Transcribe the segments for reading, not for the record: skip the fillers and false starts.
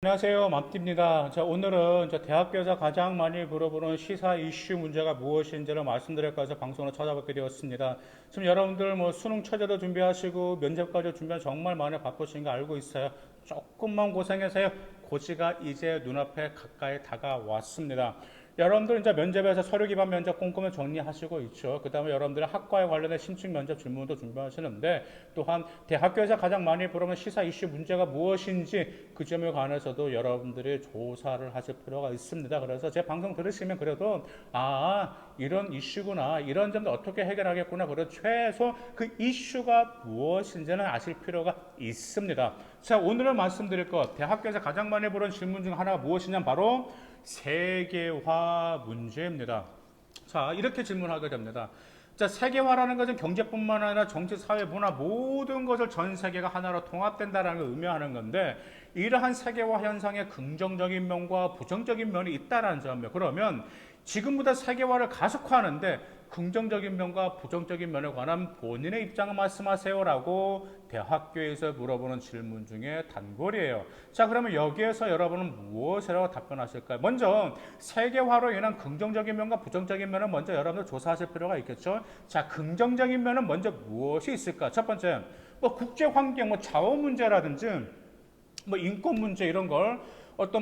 안녕하세요. 맘띠입니다. 자, 오늘은 대학교에서 가장 많이 물어보는 시사 이슈 문제가 무엇인지를 말씀드릴까 해서 방송으로 찾아뵙게 되었습니다. 지금 여러분들 수능 최저도 준비하시고 면접까지 준비하 정말 많이 바쁘신 거 알고 있어요. 조금만 고생하세요. 고시가 이제 눈앞에 가까이 다가왔습니다. 여러분들 이제 면접에서 서류 기반 면접 꼼꼼히 정리하시고 있죠. 그 다음에 여러분들의 학과에 관련된 신청 면접 질문도 준비하시는데, 또한 대학교에서 가장 많이 물어보는 시사 이슈 문제가 무엇인지 그 점에 관해서도 여러분들이 조사를 하실 필요가 있습니다. 그래서 제 방송 들으시면 그래도 이런 이슈구나, 이런 점도 어떻게 해결하겠구나, 그리고 최소 그 이슈가 무엇인지는 아실 필요가 있습니다. 자, 오늘은 말씀드릴 것, 대학교에서 가장 많이 부른 질문 중 하나가 무엇이냐면 바로 세계화 문제입니다. 자, 이렇게 질문하게 됩니다. 자, 세계화라는 것은 경제뿐만 아니라 정치, 사회, 문화 모든 것을 전 세계가 하나로 통합된다는 걸 의미하는 건데, 이러한 세계화 현상에 긍정적인 면과 부정적인 면이 있다는 점이에요. 그러면 지금보다 세계화를 가속화하는데 긍정적인 면과 부정적인 면에 관한 본인의 입장을 말씀하세요라고 대학교에서 물어보는 질문 중에 단골이에요. 자, 그러면 여기에서 여러분은 무엇이라고 답변하실까요? 먼저 세계화로 인한 긍정적인 면과 부정적인 면을 먼저 여러분들 조사하실 필요가 있겠죠. 자, 긍정적인 면은 먼저 무엇이 있을까? 첫 번째, 국제 환경, 자원 문제라든지 인권 문제 이런 걸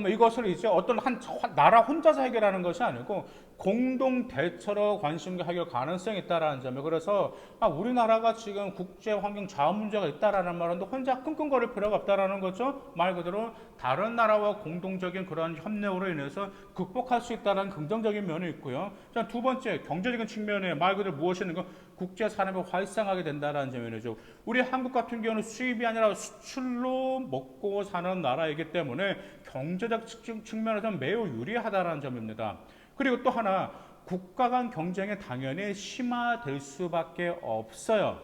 이것을 이제 어떤 한 나라 혼자서 해결하는 것이 아니고 공동 대처로 관심과 해결 가능성이 있다라는 점이에요. 그래서 우리나라가 지금 국제 환경 자원 문제가 있다라는 말은 혼자 끙끙거릴 필요가 없다라는 거죠. 말 그대로 다른 나라와 공동적인 그런 협력으로 인해서 극복할 수 있다는 긍정적인 면이 있고요. 자, 두 번째 경제적인 측면에 말 그대로 무엇이든 국제 산업이 활성화하게 된다는 점이죠. 우리 한국 같은 경우는 수입이 아니라 수출로 먹고 사는 나라이기 때문에 경제적 측면에서 매우 유리하다는 점입니다. 그리고 또 하나, 국가 간 경쟁이 당연히 심화될 수밖에 없어요.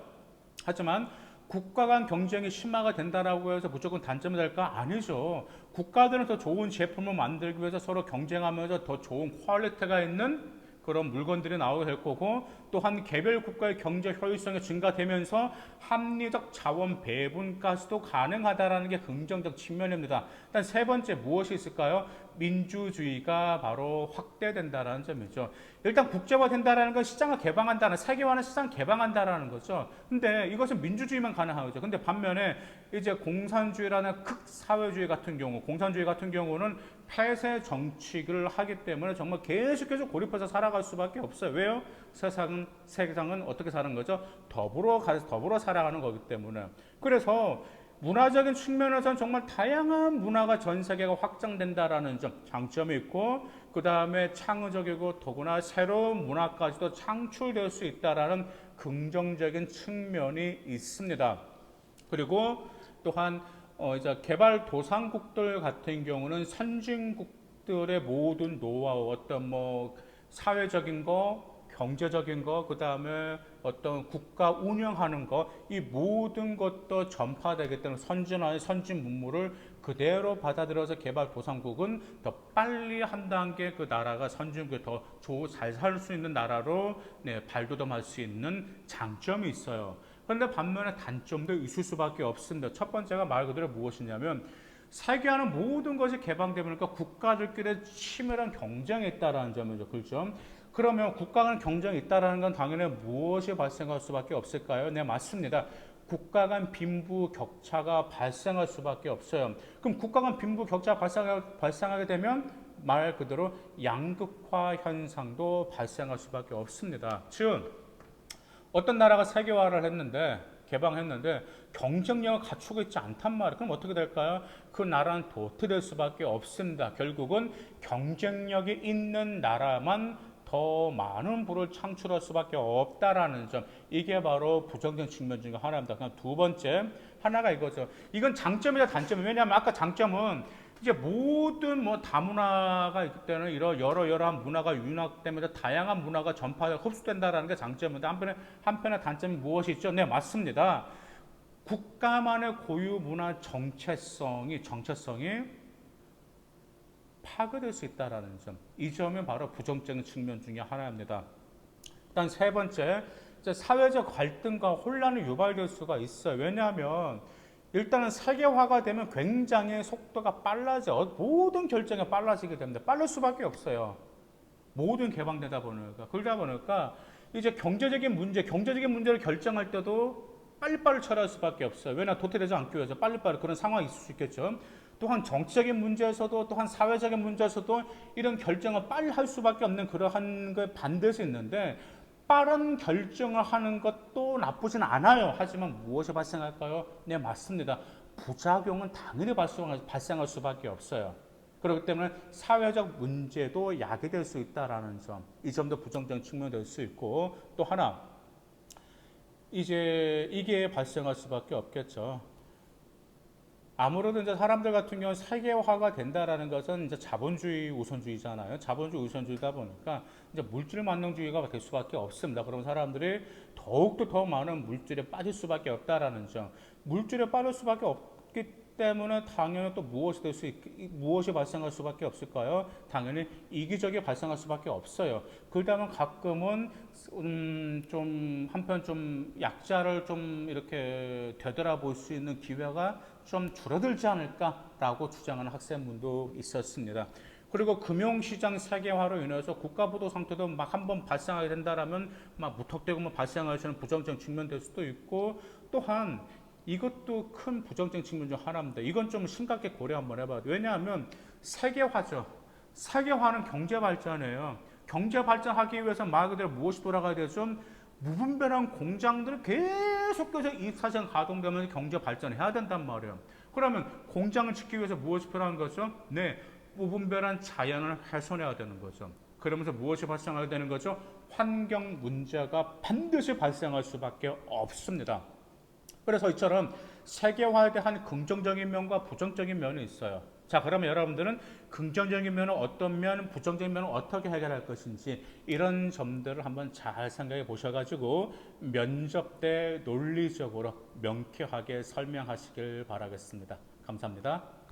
하지만 국가 간 경쟁이 심화가 된다라고 해서 무조건 단점이 될까? 아니죠. 국가들은 더 좋은 제품을 만들기 위해서 서로 경쟁하면서 더 좋은 퀄리티가 있는 그런 물건들이 나오게 될 거고, 또한 개별 국가의 경제 효율성이 증가되면서 합리적 자원 배분까지도 가능하다라는 게 긍정적 측면입니다. 일단 세 번째 무엇이 있을까요? 민주주의가 바로 확대된다라는 점이죠. 일단 국제화된다라는 건 시장을 개방한다는, 세계화는 시장 개방한다라는 거죠. 근데 이것은 민주주의만 가능하죠. 근데 반면에 이제 공산주의라는 극사회주의 같은 경우, 공산주의 같은 경우는 폐쇄 정치를 하기 때문에 정말 계속해서 고립해서 살아갈 수밖에 없어요. 왜요? 세상은 어떻게 사는 거죠? 더불어 살아가는 거기 때문에. 그래서 문화적인 측면에서는 정말 다양한 문화가 전 세계가 확장된다라는 점, 장점이 있고, 그 다음에 창의적이고 더구나 새로운 문화까지도 창출될 수 있다라는 긍정적인 측면이 있습니다. 그리고 또한 이제 개발도상국들 같은 경우는 선진국들의 모든 노하우, 사회적인 거, 경제적인 거, 그 다음에 어떤 국가 운영하는 거, 이 모든 것도 전파되기 때문에 선진화의 선진 문물을 그대로 받아들여서 개발도상국은 더 빨리 한 단계 그 나라가 선진국에 더 잘 살 수 있는 나라로 발돋움할 수 있는 장점이 있어요. 그런데 반면에 단점도 있을 수밖에 없습니다. 첫 번째가 말 그대로 무엇이냐면 세계화는 모든 것이 개방되니까 국가들끼리 치밀한 경쟁이 있다는 점이죠. 그렇죠? 그러면 국가 간 경쟁이 있다는 건 당연히 무엇이 발생할 수밖에 없을까요? 네, 맞습니다. 국가 간 빈부 격차가 발생할 수밖에 없어요. 그럼 국가 간 빈부 격차가 발생하게 되면 말 그대로 양극화 현상도 발생할 수밖에 없습니다. 즉 어떤 나라가 세계화를 했는데, 개방했는데 경쟁력을 갖추고 있지 않단 말이에요. 그럼 어떻게 될까요? 그 나라는 도태될 수밖에 없습니다. 결국은 경쟁력이 있는 나라만 더 많은 부를 창출할 수밖에 없다라는 점, 이게 바로 부정적인 측면 중에 하나입니다. 그냥 두 번째 하나가 이거죠. 이건 장점이다 단점이에요. 왜냐하면 아까 장점은 이제 모든 다문화가 있기 때문에 이런 여러한 문화가 융합되면서 다양한 문화가 전파돼 흡수된다라는 게 장점인데, 한편의 단점이 무엇이 있죠? 네, 맞습니다. 국가만의 고유 문화 정체성이 파괴될 수 있다라는 점, 이 점이 바로 부정적인 측면 중에 하나입니다. 일단 세 번째, 사회적 갈등과 혼란이 유발될 수가 있어요. 왜냐하면 일단은 세계화가 되면 굉장히 속도가 빨라져. 모든 결정이 빨라지게 됩니다. 빠를 수밖에 없어요. 모든 개방되다 보니까. 그러다 보니까 이제 경제적인 문제를 결정할 때도 빨리빨리 처리할 수밖에 없어요. 왜냐, 도태되지 않기 위해서 빨리빨리 그런 상황이 있을 수 있겠죠. 또한 정치적인 문제에서도, 또한 사회적인 문제에서도 이런 결정을 빨리 할 수밖에 없는 그러한 게 반드시 있는데, 빠른 결정을 하는 것도 나쁘진 않아요. 하지만 무엇이 발생할까요? 네, 맞습니다. 부작용은 당연히 발생할 수밖에 없어요. 그렇기 때문에 사회적 문제도 야기될 수 있다라는 점, 이 점도 부정적인 측면이 될 수 있고, 또 하나, 이제 이게 발생할 수밖에 없겠죠. 아무래도 이제 사람들 같은 경우는 세계화가 된다라는 것은 이제 자본주의 우선주의잖아요. 자본주의 우선주의다 보니까 이제 물질 만능주의가 될 수밖에 없습니다. 그러면 사람들이 더욱더 더 많은 물질에 빠질 수밖에 없다라는 점. 물질에 빠질 수밖에 없기 때문에 당연히 또 무엇이 발생할 수밖에 없을까요? 당연히 이기적이 발생할 수밖에 없어요. 그러다면 가끔은 좀 한편 좀 약자를 좀 이렇게 되돌아볼 수 있는 기회가 좀 줄어들지 않을까라고 주장하는 학생분도 있었습니다. 그리고 금융시장 세계화로 인해서 국가부도 상태도 막 한번 발생하게 된다라면 막 무턱대고 발생할 수 있는 부정적 측면 될 수도 있고, 또한 이것도 큰 부정적 측면 중 하나입니다. 이건 좀 심각하게 고려 한번 해봐야 돼요. 왜냐하면 세계화죠. 세계화는 경제 발전이에요. 경제 발전하기 위해서 말 그대로 무엇이 돌아가야 되죠? 무분별한 공장들을 계속해서 24시간 가동되면서 경제 발전해야 된단 말이에요. 그러면 공장을 짓기 위해서 무엇이 필요한 거죠? 네, 무분별한 자연을 훼손해야 되는 거죠. 그러면서 무엇이 발생하게 되는 거죠? 환경 문제가 반드시 발생할 수밖에 없습니다. 그래서 이처럼 세계화에 대한 긍정적인 면과 부정적인 면이 있어요. 자, 그러면 여러분들은 긍정적인 면은 어떤 면, 부정적인 면은 어떻게 해결할 것인지 이런 점들을 한번 잘 생각해 보셔가지고 면접 때 논리적으로 명쾌하게 설명하시길 바라겠습니다. 감사합니다.